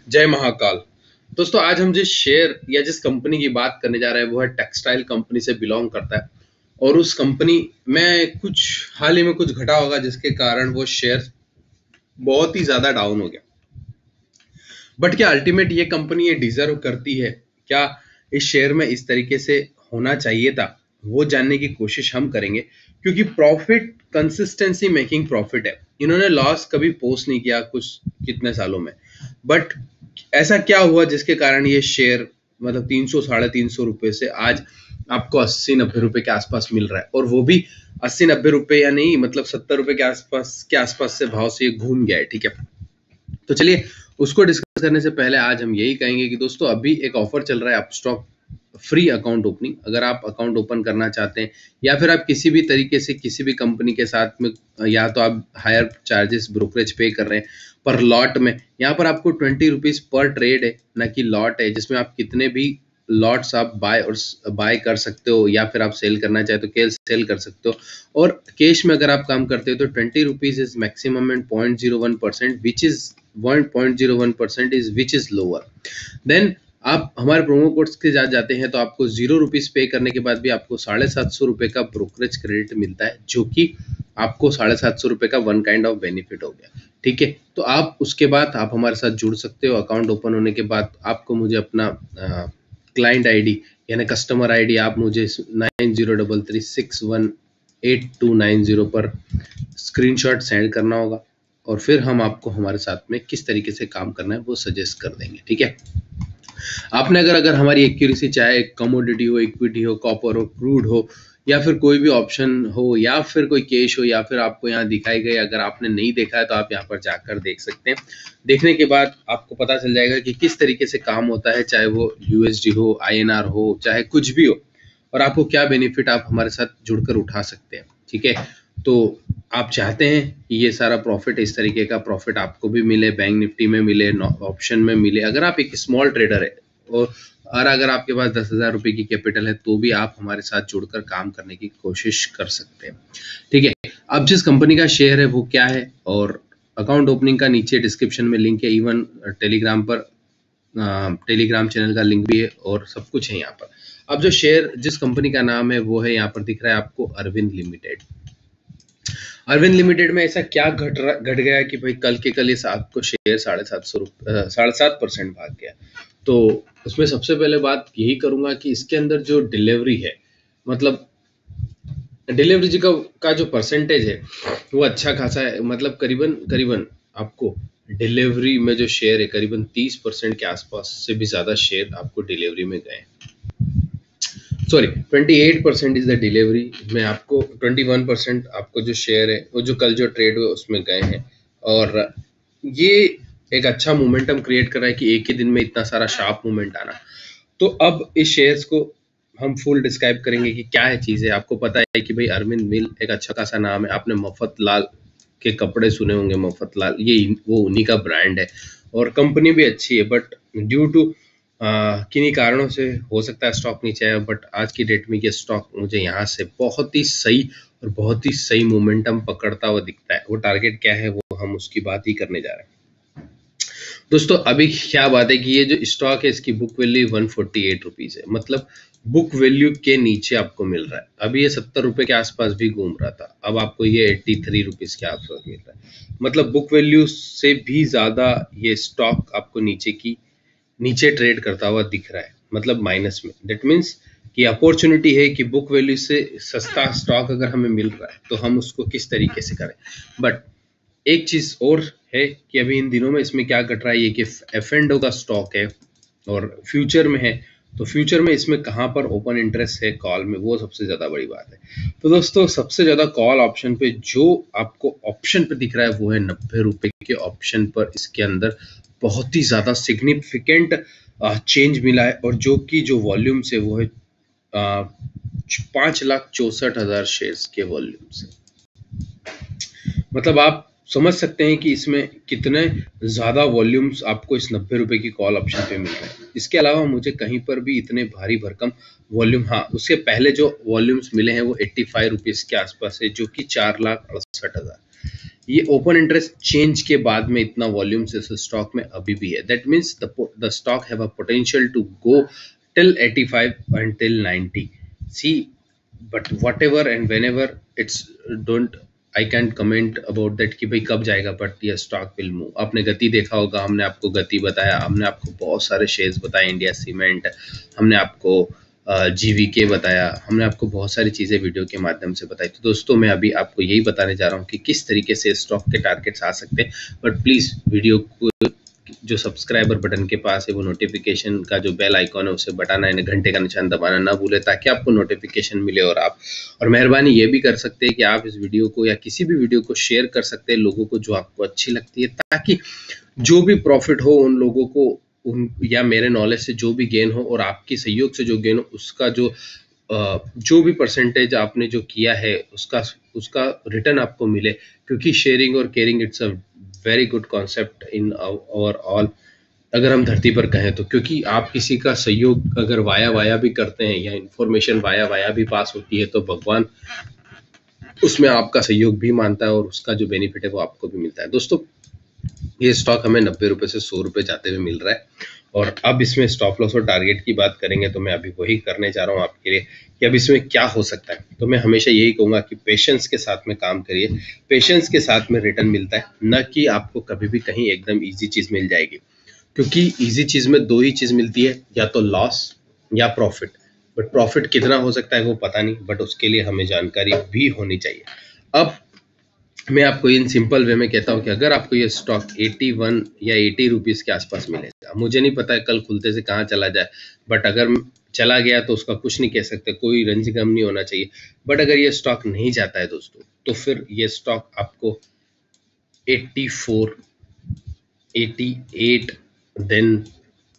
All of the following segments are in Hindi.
जय महाकाल। दोस्तों आज हम जिस शेयर या जिस कंपनी की बात करने जा रहे हैं वो है टेक्सटाइल कंपनी से बिलोंग करता है और उस कंपनी में कुछ हाल ही में कुछ घटा होगा जिसके कारण वो शेयर बहुत ही ज्यादा डाउन हो गया। बट क्या अल्टीमेट ये कंपनी ये डिजर्व करती है? क्या इस शेयर में इस तरीके से होना चाहिए था? वो जानने की कोशिश हम करेंगे क्योंकि प्रॉफिट कंसिस्टेंसी मेकिंग प्रॉफिट है। इन्होंने लॉस कभी पोस्ट नहीं किया कुछ कितने सालों में। बट ऐसा क्या हुआ जिसके कारण ये शेयर मतलब 300 350 रुपए से आज आपको 80-90 रुपए के आसपास मिल रहा है, और वो भी 80-90 रुपए या नहीं, मतलब 70 रुपए के आसपास से भाव से ये घूम गया है। ठीक है, तो चलिए उसको डिस्कस करने से पहले आज हम यही कहेंगे कि दोस्तों अभी एक ऑफर चल रहा है अपस्टॉक फ्री अकाउंट ओपनिंग। अगर आप अकाउंट ओपन करना चाहते हैं या फिर आप किसी भी तरीके से किसी भी कंपनी के साथ में, या तो आप हायर चार्जेस ब्रोकरेज पे कर रहे हैं पर लॉट में, यहाँ पर आपको 20 रुपीज पर ट्रेड है, ना कि लॉट है, जिसमें आप कितने भी लॉट्स आप बाय कर सकते हो या फिर आप सेल करना चाहे तो सेल कर सकते हो। और कैश में अगर आप काम करते हो तो 20 rupees is maximum and 0.01% which is 1.01% is which is lower. Then आप हमारे प्रोमो कोड्स के साथ जाते हैं तो आपको 0 रुपीज पे करने के बाद भी आपको 750 रुपए का ब्रोकरेज क्रेडिट मिलता है, जो कि आपको 750 रुपए का वन काइंड ऑफ बेनिफिट हो गया। ठीक है, तो आप उसके बाद आप हमारे साथ जुड़ सकते हो। अकाउंट ओपन होने के बाद आपको मुझे अपना क्लाइंट आईडी यानी कस्टमर आईडी आप मुझे 9033618290 पर स्क्रीनशॉट सेंड करना होगा, और फिर हम आपको हमारे साथ में किस तरीके से काम करना है वो सजेस्ट कर देंगे। ठीक है, आपने अगर हमारी एक्यूरेसी चाहे कमोडिटी हो, इक्विटी हो, कॉपर हो, क्रूड हो, या फिर कोई भी ऑप्शन हो, या फिर कोई कैश हो, या फिर आपको यहाँ दिखाई गई, अगर आपने नहीं देखा है तो आप यहाँ पर जाकर देख सकते हैं। देखने के बाद आपको पता चल जाएगा कि किस तरीके से काम होता है, चाहे वो यूएसडी हो, आईएनआर हो, चाहे कुछ भी हो, और आपको क्या बेनिफिट आप हमारे साथ जुड़कर उठा सकते हैं। ठीक है, तो आप चाहते हैं कि ये सारा प्रॉफिट, इस तरीके का प्रॉफिट आपको भी मिले, बैंक निफ्टी में मिले, ऑप्शन में मिले। अगर आप एक स्मॉल ट्रेडर है और अगर आपके पास 10,000 रुपए की कैपिटल है तो भी आप हमारे साथ जुड़कर काम करने की कोशिश कर सकते हैं। ठीक है, अब जिस कंपनी का शेयर है वो क्या है, और अकाउंट ओपनिंग का नीचे डिस्क्रिप्शन में लिंक है, इवन टेलीग्राम पर टेलीग्राम चैनल का लिंक भी है, और सब कुछ है यहाँ पर। अब जो शेयर जिस कंपनी का नाम है वो है, यहाँ पर दिख रहा है आपको, अरविंद लिमिटेड। अरविंद लिमिटेड में ऐसा क्या घट गया कि भाई कल के कल इस आपको शेयर 7.5% भाग गया। तो उसमें सबसे पहले बात यही करूंगा कि इसके अंदर जो डिलीवरी है, मतलब डिलीवरी जी का जो परसेंटेज है वो अच्छा खासा है। मतलब करीबन करीबन आपको डिलीवरी में जो शेयर है करीबन 30% के आसपास से भी ज्यादा शेयर आपको डिलीवरी में गए। सॉरी, 28% इज द डिलीवरी में, आपको 21% आपको जो शेयर है वो जो कल जो ट्रेड हुए उसमें गए हैं। और ये एक अच्छा मोमेंटम क्रिएट कर रहा है कि एक ही दिन में इतना सारा शार्प मूवमेंट आना। तो अब इस शेयर्स को हम फुल डिस्क्राइब करेंगे कि क्या है चीज़ है। आपको पता है कि भाई अरविंद मिल एक अच्छा खासा नाम है, आपने मफतलाल के कपड़े सुने होंगे, मफतलाल ये वो उन्हीं का ब्रांड है, और कंपनी भी अच्छी है। बट ड्यू टू किन्हीं कारणों से हो सकता है स्टॉक नीचे आया, बट आज की डेट में ये स्टॉक मुझे यहाँ से बहुत ही सही और बहुत ही सही मोमेंटम पकड़ता हुआ दिखता है। वो टारगेट क्या है वो हम उसकी बात ही करने जा रहे हैं। दोस्तों अभी क्या बात है कि ये जो स्टॉक है इसकी बुक वैल्यू 148 रुपीज है, मतलब बुक वैल्यू के नीचे आपको मिल रहा है। अभी ये 70 रुपए के आसपास भी घूम रहा था, अब आपको ये 83 रुपीज के आसपास मिल रहा है। मतलब बुक वैल्यू से भी ज्यादा ये स्टॉक आपको नीचे ट्रेड करता हुआ दिख रहा है, मतलब माइनस में। दैट मीन्स कि अपॉर्चुनिटी है कि बुक वैल्यू से सस्ता स्टॉक अगर हमें मिल रहा है तो हम उसको किस तरीके से करें। बट एक चीज और है कि अभी इन दिनों में इसमें क्या घट रहा है, ये कि F&O का स्टॉक है और फ्यूचर में है, तो फ्यूचर में इसमें कहाँ पर ओपन इंटरेस्ट है कॉल में, वो सबसे ज्यादा बड़ी बात है। तो दोस्तों सबसे ज्यादा कॉल ऑप्शन पे जो आपको ऑप्शन पे दिख रहा है वो है 90 रुपए के ऑप्शन पर। इसके अंदर बहुत ही ज्यादा सिग्निफिकेंट चेंज मिला है, और जो वॉल्यूम से वो है 5,64,000 शेयर्स के वॉल्यूम से। मतलब आप समझ सकते हैं कि इसमें कितने ज्यादा वॉल्यूम्स आपको इस 90 रुपए की कॉल ऑप्शन पे मिल रहे हैं। इसके अलावा मुझे कहीं पर भी इतने भारी भरकम वॉल्यूम, हाँ उसके पहले जो वॉल्यूम्स मिले हैं वो 85 रुपीज के आसपास है, जो कि 4,68,000। ये ओपन इंटरेस्ट चेंज के बाद में इतना वॉल्यूम से स्टॉक में अभी भी है. That means the stock have a potential to go till 85 until 90. See, but whatever and whenever it's don't I can't comment about that कि भाई कब जाएगा, बट ये स्टॉक विल मूव. आपने गति देखा होगा, हमने आपको गति बताया, हमने आपको बहुत सारे शेयर्स बताए, इंडिया सीमेंट, हमने आपको GVK बताया, हमने आपको बहुत सारी चीज़ें वीडियो के माध्यम से बताई. तो दोस्तों मैं अभी आपको यही बताने जा रहा हूँ कि किस तरीके से स्टॉक के टारगेट्स आ सकते हैं. बट प्लीज़ वीडियो को जो सब्सक्राइबर बटन के पास है वो नोटिफिकेशन का जो बेल आइकॉन है उसे बटाना है, घंटे का निशान दबाना ना भूले ताकि आपको नोटिफिकेशन मिले. और मेहरबानी ये भी कर सकते हैं कि आप इस वीडियो को या किसी भी वीडियो को शेयर कर सकते हैं लोगों को जो आपको अच्छी लगती है, ताकि जो भी प्रॉफिट हो उन लोगों को उन या मेरे नॉलेज से जो भी गेन हो और आपकी सहयोग से जो गेन हो उसका जो भी परसेंटेज आपने जो किया है उसका रिटर्न आपको मिले. क्योंकि शेयरिंग और caring it's a very good concept in our all, अगर हम धरती पर कहें तो. क्योंकि आप किसी का सहयोग अगर वाया भी करते हैं या इंफॉर्मेशन वाया भी पास होती है तो भगवान उसमें आपका सहयोग भी मानता है और उसका जो बेनिफिट है वो आपको भी मिलता है. दोस्तों ये स्टॉक हमें 90 रुपए से 100 रुपए जाते हुए मिल रहा है. और अब इसमें स्टॉप लॉस और टारगेट की बात करेंगे तो मैं अभी वही करने जा रहा हूँ आपके लिए कि अब इसमें क्या हो सकता है. तो मैं हमेशा यही कहूँगा कि पेशेंस के साथ में काम करिए. पेशेंस के साथ में रिटर्न मिलता है, न कि आपको कभी भी कहीं एकदम ईजी चीज़ मिल जाएगी. क्योंकि ईजी चीज़ में दो ही चीज़ मिलती है, या तो लॉस या प्रॉफिट. बट प्रॉफिट कितना हो सकता है वो पता नहीं, बट उसके लिए हमें जानकारी भी होनी चाहिए. अब मैं आपको इन सिंपल वे में कहता हूँ कि अगर आपको ये स्टॉक 81 या 80 रुपीज़ के आसपास मिलेगा, मुझे नहीं पता है कल खुलते से कहाँ चला जाए, बट अगर चला गया तो उसका कुछ नहीं कह सकते, कोई रंज गम नहीं होना चाहिए. बट अगर ये स्टॉक नहीं जाता है दोस्तों तो फिर ये स्टॉक आपको 84, 88, देन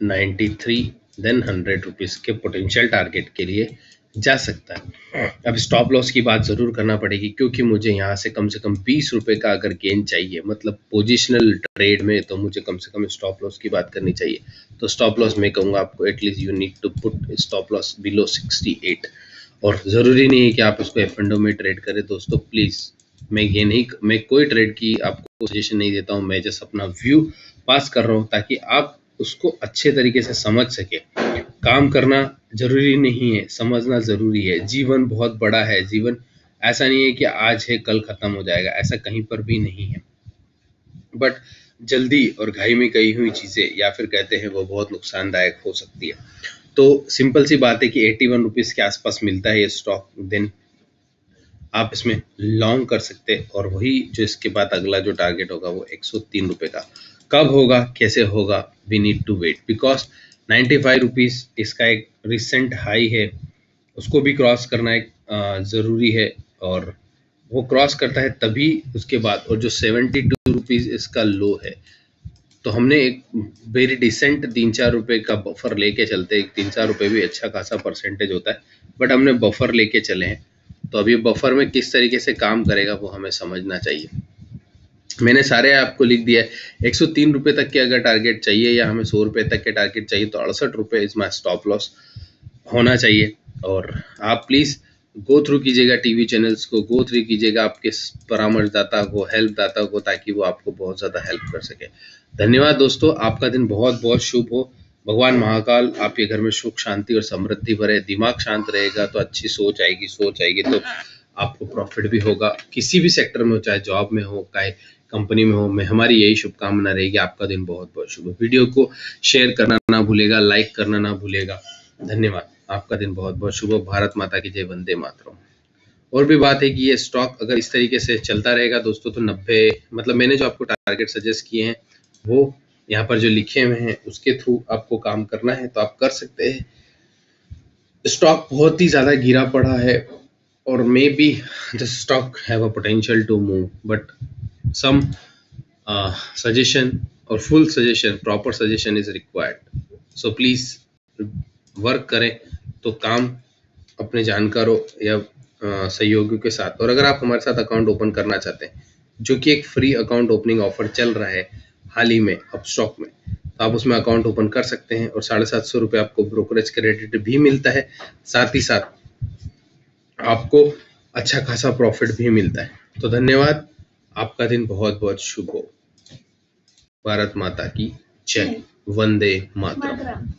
93, देन 100 रुपीज़ के पोटेंशियल टारगेट के लिए जा सकता है. अब स्टॉप लॉस की बात ज़रूर करना पड़ेगी, क्योंकि मुझे यहाँ से कम 20 रुपए का अगर गेन चाहिए, मतलब पोजिशनल ट्रेड में, तो मुझे कम से कम स्टॉप लॉस की बात करनी चाहिए. तो स्टॉप लॉस मैं कहूँगा आपको at least you need to put stop loss below 68. और ज़रूरी नहीं है कि आप उसको एफ&ओ में ट्रेड करें दोस्तों. प्लीज़ मैं कोई ट्रेड की आपको सजेशन नहीं देता हूँ, मैं जस्ट अपना व्यू पास कर रहा हूँ ताकि आप उसको अच्छे तरीके से समझ सके. काम करना जरूरी नहीं है, समझना जरूरी है. जीवन बहुत बड़ा है, जीवन ऐसा नहीं है कि आज है कल खत्म हो जाएगा, ऐसा कहीं पर भी नहीं है. बट जल्दी और घाई में कही हुई चीजें या फिर कहते हैं वो बहुत नुकसानदायक हो सकती है. तो सिंपल सी बात है कि 81 रुपीज़ के आसपास मिलता है ये स्टॉक, देन आप इसमें लॉन्ग कर सकते हैं. और वही जो इसके बाद अगला जो टारगेट होगा वो 103 रुपये का. कब होगा, कैसे होगा, we need to wait, because 95 rupees इसका एक रिसेंट हाई है, उसको भी क्रॉस करना एक ज़रूरी है. और वो क्रॉस करता है तभी उसके बाद, और जो 72 रुपीज़ इसका लो है, तो हमने एक वेरी डिसेंट 3-4 रुपये का बफर लेके चलते हैं. 3-4 रुपये भी अच्छा खासा परसेंटेज होता है, बट हमने बफर लेके चले हैं. तो अभी बफर में किस तरीके से काम करेगा वो हमें समझना चाहिए. मैंने सारे आपको लिख दिया है. 103 रुपये तक के अगर टारगेट चाहिए या हमें 100 रुपये तक के टारगेट चाहिए तो 68 रुपये इज माई स्टॉप लॉस होना चाहिए. और आप प्लीज़ गो थ्रू कीजिएगा टीवी चैनल्स को, गो थ्रू कीजिएगा आपके परामर्शदाता को, हेल्पदाता को, ताकि वो आपको बहुत ज़्यादा हेल्प कर सके. धन्यवाद दोस्तों, आपका दिन बहुत बहुत शुभ हो. भगवान महाकाल आपके घर में सुख शांति और समृद्धि भरे. दिमाग शांत रहेगा तो अच्छी सोच आएगी तो आपको प्रॉफिट भी होगा. किसी भी सेक्टर में हो, चाहे जॉब में हो, चाहे कंपनी में हो, मैं हमारी यही शुभकामना रहेगी. आपका दिन बहुत बहुत शुभ हो. वीडियो को शेयर करना ना भूलेगा, लाइक करना ना भूलेगा. धन्यवाद, आपका दिन बहुत बहुत शुभ हो. भारत माता की जय, वंदे मातरम. और भी बात है कि ये स्टॉक अगर इस तरीके से चलता रहेगा दोस्तों तो 90, मतलब मैंने जो आपको टारगेट सजेस्ट किए हैं वो यहाँ पर जो लिखे हुए हैं उसके थ्रू आपको काम करना है तो आप कर सकते हैं. स्टॉक बहुत ही ज़्यादा गिरा पड़ा है और may be the stock have a potential to move, but some suggestion और full suggestion, proper suggestion is required. So please work करें तो काम अपने जानकारों या सहयोगियों के साथ. और अगर आप हमारे साथ अकाउंट ओपन करना चाहते हैं, जो कि एक फ्री अकाउंट ओपनिंग ऑफर चल रहा है हाल ही में अपस्टॉक में, तो आप उसमें अकाउंट ओपन कर सकते हैं और 750 रुपये आपको ब्रोकरेज क्रेडिट भी मिलता है. साथ ही साथ आपको अच्छा खासा प्रॉफिट भी मिलता है. तो धन्यवाद, आपका दिन बहुत बहुत शुभ हो। भारत माता की जय। वंदे मातरम।